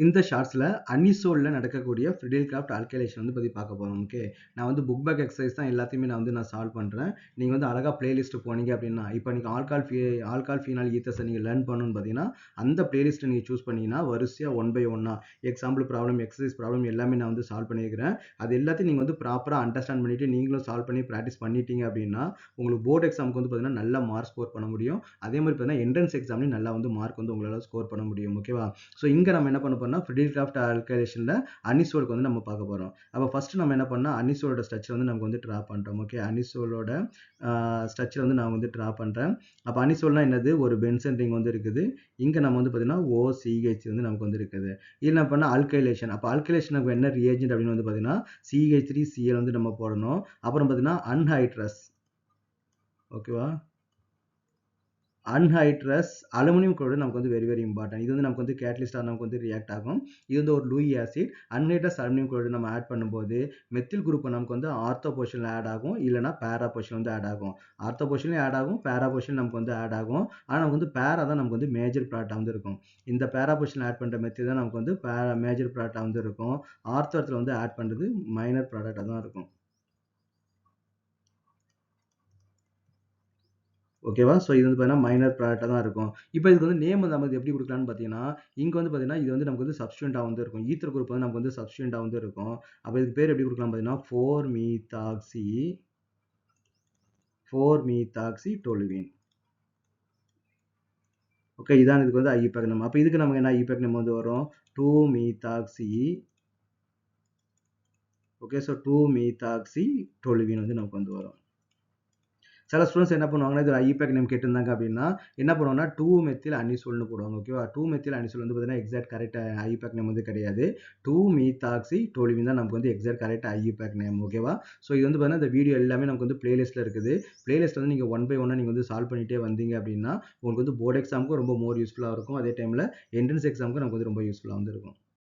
இந்த ஷார்ட்ஸில் அனிசோலில் நடக்கக்கூடிய ஃப்ரிடில்கிராஃப்ட் ஆல்கைலேஷன் வந்து பற்றி பார்க்க போகிறோம். ஓகே, நான் வந்து புக் பேக் எக்ஸசைஸ் தான் எல்லாத்தையுமே நான் சால்வ் பண்ணுறேன். நீங்கள் வந்து அழகாக பிளேலிஸ்ட் போனீங்க அப்படின்னா, இப்போ நீங்கள் ஆல்கால் ஃபீனால் ஈத்தர்ஸை நீங்கள் லேர்ன் பண்ணணும்னு பார்த்தீங்கன்னா அந்த பிளேலிஸ்ட்டை நீங்கள் சூஸ் பண்ணிங்கன்னா வரிசையாக 1 by 1 example problem, exercise problem எல்லாமே நான் வந்து சால்வ் பண்ணியிருக்கிறேன். அது எல்லாத்தையும் நீங்கள் வந்து ப்ராப்பராக அண்டர்ஸ்டாண்ட் பண்ணிவிட்டு நீங்களும் சால்வ் பண்ணி ப்ராக்டிஸ் பண்ணிட்டீங்க அப்படின்னா உங்களுக்கு போர்டு எக்ஸாமுக்கு வந்து பார்த்தீங்கன்னா நல்லா மார்க் ஸ்கோர் பண்ண முடியும். அதே மாதிரி பார்த்தீங்கன்னா என்ட்ரன்ஸ் எக்ஸாம்லையும் நல்லா வந்து மார்க் வந்து உங்களால் ஸ்கோர் பண்ண முடியும். ஓகேவா? ஸோ இங்கே நம்ம என்ன பண்ண போறோம்னா ஃப்ரிடில்கிராஃப்ட் ஆல்கைலேஷனில் அனிசோலுக்கு வந்து நம்ம பார்க்க போகிறோம். அப்போ ஃபர்ஸ்ட் நம்ம என்ன பண்ணால் அனிசோலோட ஸ்ட்ரக்சர் வந்து நமக்கு வந்து ட்ரா பண்ணுறோம். ஓகே, அனிசோலோட ஸ்ட்ரக்சர் வந்து நான் வந்து ட்ரா பண்ணுறேன். அப்போ அனிசோல்னா என்னது? ஒரு பென்சன் ரிங் வந்து இருக்குது. இங்கே நம்ம வந்து பார்த்தீங்கன்னா OCH வந்து நமக்கு வந்து இருக்குது. இது என்ன பண்ணால் ஆல்கைலேஷன். அப்போ ஆல்கைலேஷனுக்கு என்ன ரியேஜென்ட் அப்படின்னு வந்து பார்த்தீங்கன்னா CH3Cl வந்து நம்ம போடணும். அப்புறம் பார்த்தீங்கன்னா அன்ஹைட்ரஸ். ஓகேவா? அன்ஹைட்ரஸ் அலுமினியம் குளோரைடு நமக்கு வந்து வெரி வெரி இம்பார்ட்டன்ட். இது வந்து நமக்கு வந்து கேட்டலிஸ்டாக நமக்கு வந்து ரியாக்ட் ஆகும். இது வந்து ஒரு Lewis acid. Anhydrous aluminium chloride நம்ம ஆட் பண்ணும்போது மெத்தில் குரூப் நமக்கு வந்து ஆர்த்தோ பொசிஷனில் ஆட் ஆகும், இல்லைனா பேரா பொசிஷன் வந்து ஆட் ஆகும். ஆர்த்தோ பொசிஷன்லையும் ஆட் ஆகும், பேரா பொசிஷன் நமக்கு வந்து ஆட் ஆகும். ஆனால் நமக்கு வந்து பேரா தான் நமக்கு வந்து மேஜர் ப்ராடக்டாக வந்து இருக்கும். இந்த பேரா பொசிஷன் ஆட் பண்ணுற மெத்தில் தான் நமக்கு வந்து மேஜர் ப்ராடக்டாக வந்து இருக்கும். ஆர்த்தோ இடத்துல வந்து ஆட் பண்ணுறது மைனர் ப்ராடக்டாக தான் இருக்கும். ஓகேவா? ஸோ இது வந்து பார்த்தீங்கன்னா மைனர் ப்ராடக்டாக தான் இருக்கும். இப்போ இதுக்கு வந்து நேம் வந்து நமக்கு எப்படி கொடுக்கலாம்னு பார்த்தீங்கன்னா, இங்கே வந்து பார்த்தீங்கன்னா இது வந்து நமக்கு வந்து சப்ஸ்டிட்யூயன்ட்டா வந்து இருக்கும். ஈத்தர் குரூப் வந்து நமக்கு வந்து சப்ஸ்டிட்யூயன்ட்டா வந்து இருக்கும். அப்போ இதுக்கு பேர் எப்படி கொடுக்கலாம் பார்த்தீங்கன்னா 4-methoxy toluene. ஓகே, இதான் இதுக்கு வந்து ஐயூபேக் நேம். அப்போ இதுக்கு நமக்கு என்ன ஐயூபேக் நேம் வந்து வரும்? 2-methoxy. Okay, so 2-methoxy toluene வந்து நமக்கு வந்து வரும். சில ஸ்டூடெண்ட்ஸ் என்ன பண்ணுவாங்கன்னா இது ஐயூபேக் நேம் கேட்டிருந்தாங்க அப்படின்னா என்ன பண்ணுவாங்கன்னா 2-மெத்தில் அனிசோல்னு போடுவாங்க. ஓகேவா? 2-மெத்தில் அனிசோல் வந்து பார்த்தீங்கன்னா எக்ஸாக்ட் கரெக்ட் ஐயூபேக் நேம் வந்து கிடையாது. 2-methoxy toluene தான் நமக்கு வந்து எக்ஸாக்ட் கரெக்ட் ஐயூபேக் நேம். ஓகேவா? ஸோ இது வந்து பார்த்தீங்கன்னா இந்த வீடியோ எல்லாமே நமக்கு வந்து பிளேலிஸ்ட்டில் இருக்குது. பிளேலிஸ்ட் வந்து நீங்கள் 1 by 1 நீங்கள் வந்து சால்வ் பண்ணிட்டே வந்தீங்க அப்படின்னா உங்களுக்கு வந்து போர்டு எக்ஸாமுக்கும் ரொம்ப மோர் யூஸ்ஃபுல்லாக இருக்கும். அதே டைமில் என்ட்ரன்ஸ் எக்ஸாமுக்கும் நமக்கு வந்து ரொம்ப யூஸ்ஃபுல்லாக வந்து இருக்கும்.